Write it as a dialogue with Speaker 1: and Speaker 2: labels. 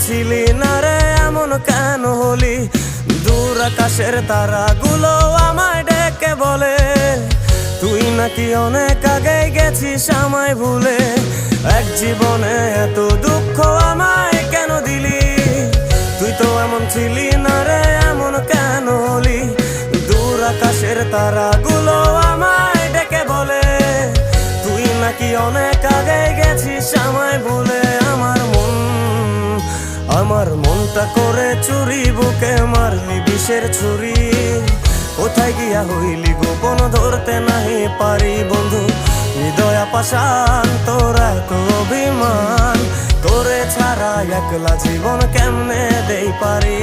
Speaker 1: ছিলি না রে এমন কেন হলি? দূর আকাশের তারাগুলো আমায় ডেকে বলে তুই নাকি অনেক আগে গেছিস আমায় ভুলে। এক জীবনে এত দুঃখ আমায় কেন দিলি? তুই তো এমন ছিলি না রে এমন কেন হলি? দূর আকাশের তারাগুলো আমায় ডেকে বলে তুই নাকি অনেক আগে গেছিস আমায় ভুলে। আমার মনটা করে চুরি, বুকে মারলি বিষের ছুরি। কোথায় গিয়া হইলি গোপন ধরতে নাহি পারি বন্ধু। হৃদয় পাষাণ তোর এত অভিমান, তোরে ছাড়া একলা জীবন কেমনে দেই পারি।